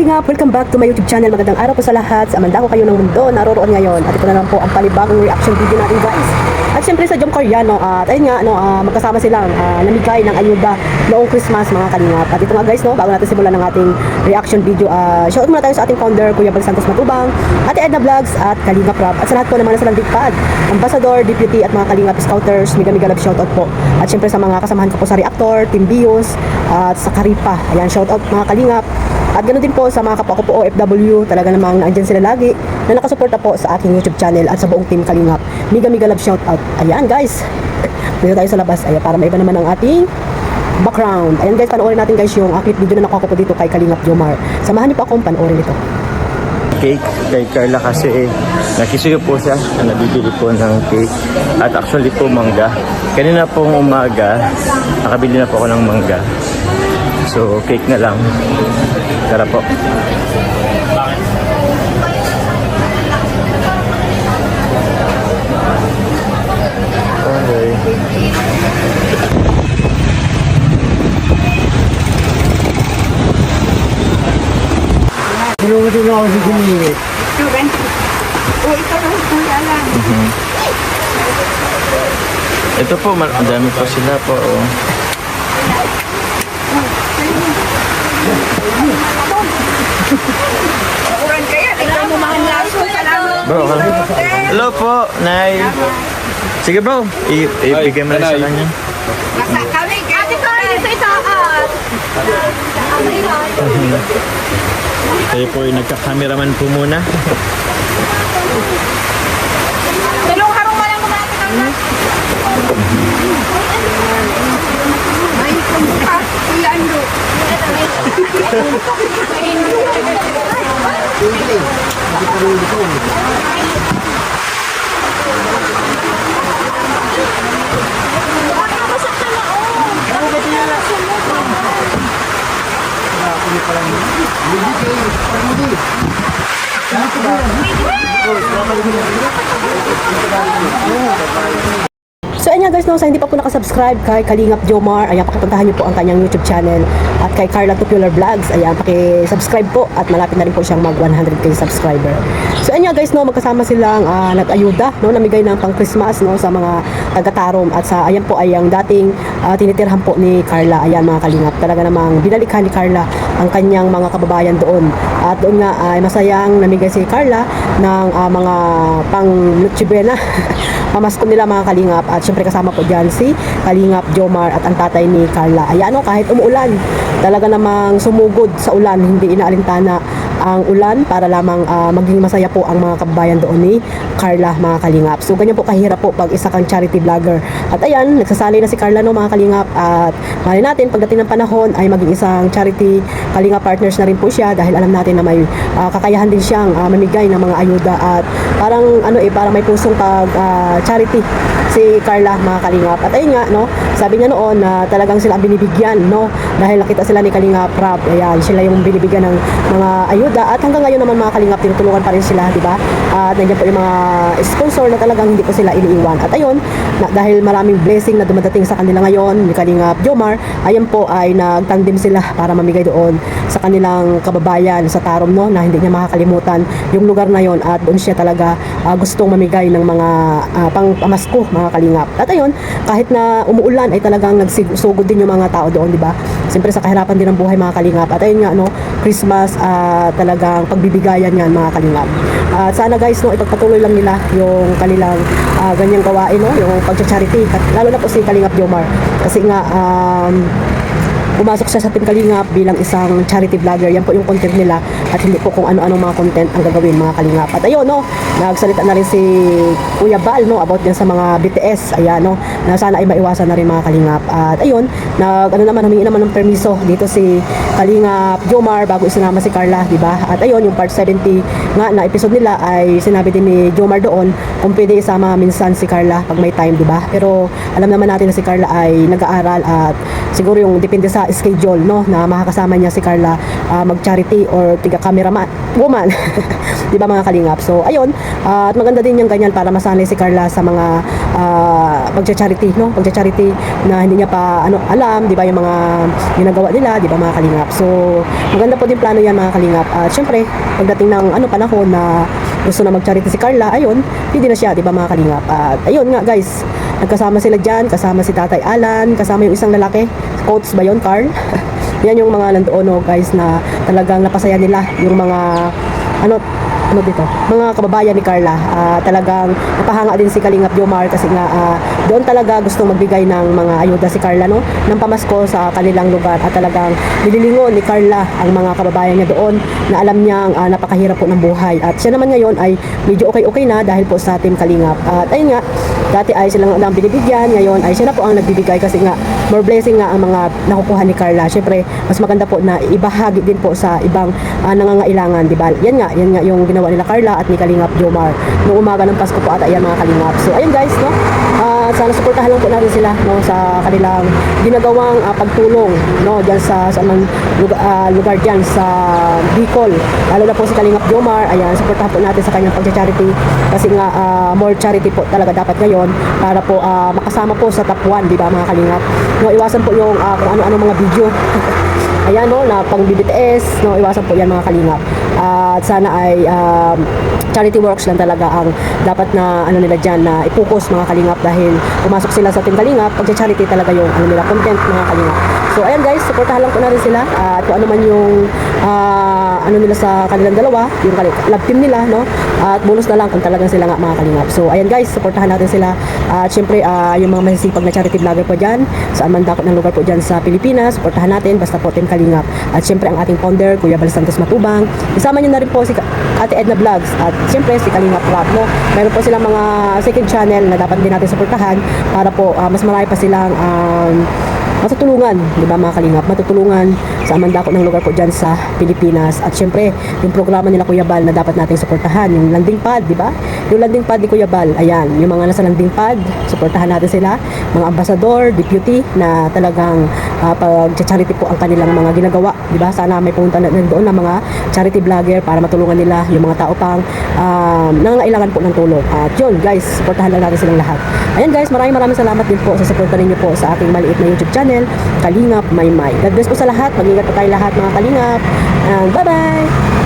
Kalingap, welcome back to my YouTube channel. Magandang araw po sa lahat. Sa amanda ko kayo ng mundo, naroroon ngayon. At ito na lang po ang palibagong reaction video natin, guys. At syempre sa Jom Koreano, at ayun nga, magkasama silang namigay ng ayuda noong Christmas, mga Kalingap. At ito nga, guys, bago natin simulan ng ating reaction video, shoutout muna tayo sa ating founder, Kuya Bal Santos Matubang, Ate Edna Vlogs, at Kalingap Rap. At sa lahat po naman na sa Landikpad, Ambassador, Deputy, at mga Kalingap Scouters, mega love shoutout po. At syempre sa mga kasamahan ko po sa Reactor, Team Bios, at sa Karipa. Ayan, shoutout mga Kalingap. At ganoon din po sa mga kapwa ko po OFW, talaga namang naandyan sila lagi na nakasuporta po sa aking YouTube channel at sa buong Team Kalingap. Mega love shoutout. Ayan, guys. Dito tayo sa labas. Ayan, para maiba naman ang ating background. Ayan, guys, panoorin natin, guys, yung clip video na nakuha ko po dito kay Kalingap Jomar. Samahan niyo po akong panoorin ito. Cake kay Carla kasi nakisuyo po siya na nabibili po ng cake at actually po mangga. Kanina pong umaga nakabili na po ako ng mangga, so cake na lang. Tara po. Okay. Hindi na ako sisimili. Ito po, ang dami po sila po. Oh. Bro, hello po, Nay. Sige bro, ibigay mo na sa kanya. Tayo po yung nagka-cameraman po muna. Dalawang harong malang kumapit ang ay, kumpa. Kuya Ando. So ayan nga, guys, sa hindi pa po nakasubscribe kay Kalingap Jomar, ayan, pakipuntahan niyo po ang kanyang YouTube channel, at kay Carla Tupular Vlogs, ayan, paki-subscribe po at malapit na rin po siyang mag 100k subscriber. So ayan nga, guys, magkasama silang nag-ayuda, namigay ng pang Christmas sa mga taga-Tarom, at sa ayan po ay ang dating tinitirhan po ni Carla. Ayan, mga Kalingap, talaga namang binalikan ni Carla ang kanyang mga kababayan doon, at doon nga ay masayang namigay si Carla ng mga pang Noche Buena pamasko nila, mga Kalingap. At syempre kasama po dyan si Kalingap Jomar at ang tatay ni Carla. Ayan, kahit umuulan, talaga namang sumugod sa ulan, hindi inaalintana ang ulan para lamang maging masaya po ang mga kababayan doon ni Carla, mga Kalingap. So ganyan po kahirap po pag isa kang charity vlogger. At ayan, nagsasali na si Carla, mga Kalingap, at mali natin pagdating ng panahon ay maging isang charity Kalingap partners na rin po siya, dahil alam natin na may kakayahan din siyang mamigay ng mga ayuda, at parang parang may pusong pag charity si Carla, mga Kalingap. At ayun nga, sabi niya noon na talagang sila ang binibigyan, dahil nakita sila ni Kalingap Rap. Ayan, sila yung binibigyan ng mga ayuda, at hanggang ngayon naman, mga Kalingap, tinutulungan pa rin sila, di ba? At nandiyan po yung mga sponsor na talagang hindi po sila iniiwan. At ayun, dahil maraming blessing na dumadating sa kanila ngayon ni Kalingap Jomar, ayan po ay nagtandem sila para mamigay doon sa kanilang kababayan sa Tarom, na hindi niya makakalimutan yung lugar na yon, at doon siya talaga gustong mamigay ng mga pamasko, mga Kalingap. At ayun, kahit na umuulan ay talagang nagsugod din yung mga tao doon, di ba? Siyempre sa kahirapan din ng buhay, mga Kalingap. At ayun nga, Christmas, talagang pagbibigayan yan, mga Kalingap. At sana, guys, ipagpatuloy lang nila yung kanilang ganyang gawain, yung pag-charity, lalo na po si Kalingap Jomar, kasi nga pumasok siya sa Team Kalingap bilang isang charity vlogger. Yan po yung content nila, at hindi po kung ano-anong mga content ang gagawin, mga Kalingap. At ayun, nagsalita na rin si Kuya Bal, about din sa mga BTS. Ayan, na sana ay maiwasan na rin, mga Kalingap. At ayun, humingi naman ng permiso dito si Kalingap Jomar bago isinama si Carla, di ba? At ayun, yung part 70 nga na episode nila ay sinabi din ni Jomar doon kung pwede isama minsan si Carla pag may time, di ba? Pero alam naman natin na si Carla ay nag-aaral, at siguro yung depende sa schedule, no, na makakasama niya si Carla mag-charity or tiga cameraman woman. Di ba mga kalingap? So ayun, at maganda din yung ganyan para masanay si Carla sa mga pagcha-charity, no? Pagcha-charity na hindi niya pa alam, di ba, yung mga ginagawa nila, di ba mga kalingap? So maganda po din plano yan mga kalingap. At syempre, pagdating ng panahon na gusto na mag-charity si Carla, ayun, hindi na siya, di ba mga kalingap? At ayun nga guys, nagkasama sila dyan, kasama si Tatay Alan, kasama yung isang lalaki, Coach ba yun, Carl? Yan yung mga nandoon, no, guys, na talagang napasaya nila yung mga dito, mga kababayan ni Carla. Talagang napahanga din si Kalingap Jomar kasi nga doon talaga gustong magbigay ng mga ayuda si Carla, no, ng pamasko sa kanilang lugar, at talagang nililingon ni Carla ang mga kababayan niya doon na alam niyang napakahirap po ng buhay, at siya naman ngayon ay medyo okay na dahil po sa Team Kalingap. At ayun nga, dati ay silang ang binibigyan, ngayon ay siya na po ang nagbibigay kasi nga more blessing nga ang mga nakukuha ni Carla. Syempre mas maganda po na ibahagi din po sa ibang nangangailangan, di ba? Yan nga yung ginawa nila Carla at ni Kalingap Jomar noong umaga ng Pasko po ata yan mga kalingap. So ayun guys, no, sana suportahan lang po natin sila, no, sa kanilang ginagawang pagtulong, no, diyan sa lugar diyan sa Bicol, lalo na po si Kalingap Jomar. Ayan, suportahan po natin sa kanyang pagcha-charity kasi nga more charity po talaga dapat ngayon para po makasama po sa top 1, di ba mga kalingap? No, iwasan po yung kung ano-ano mga video ayan, no, na pang BBTS, no, iwasan po yan mga kalingap. At sana ay charity works lang talaga ang dapat na nila dyan na ipokus mga kalingap, dahil pumasok sila sa Team Kalingap, pagcha-charity talaga yung nila content mga kalingap. So ayan guys, supportahan lang po natin sila at kung ano man yung nila sa kanilang dalawa, yung love team nila, no, at bonus na lang kung talagang sila nga mga kalingap. So ayan guys, supportahan natin sila at syempre yung mga masisipag na charity vlogger po dyan saan man dakot ng lugar po dyan sa Pilipinas, supportahan natin basta po Team Kalingap. At syempre ang ating founder Kuya Bal Santos Matubang, isama nyo na rin po si Ate Edna Vlogs at syempre si Kalingap Rock, no. Mayroon po silang mga second channel na dapat din natin supportahan para po mas marami pa silang matutulungan, di ba mga kalingap, matutulungan sa mandakot ng lugar po dyan sa Pilipinas. At syempre yung programa nila Kuya Bal na dapat nating suportahan, yung landing pad, di ba, yung landing pad ni Kuya Bal, ayan, yung mga nasa landing pad, suportahan natin sila, mga ambassador, deputy na talagang pag-charity po ang kanilang mga ginagawa, di ba? Sana may pumunta na doon ng mga charity vlogger para matulungan nila yung mga tao pang nangangailangan po ng tulong. At yun guys, suportahan lang natin silang lahat. Ayan guys, maraming salamat din po sa suporta ninyo po sa ating maliit na YouTube channel, Kalingap Maymay. God bless po sa lahat. Mag-ingat po tayo lahat mga kalingap. And bye-bye!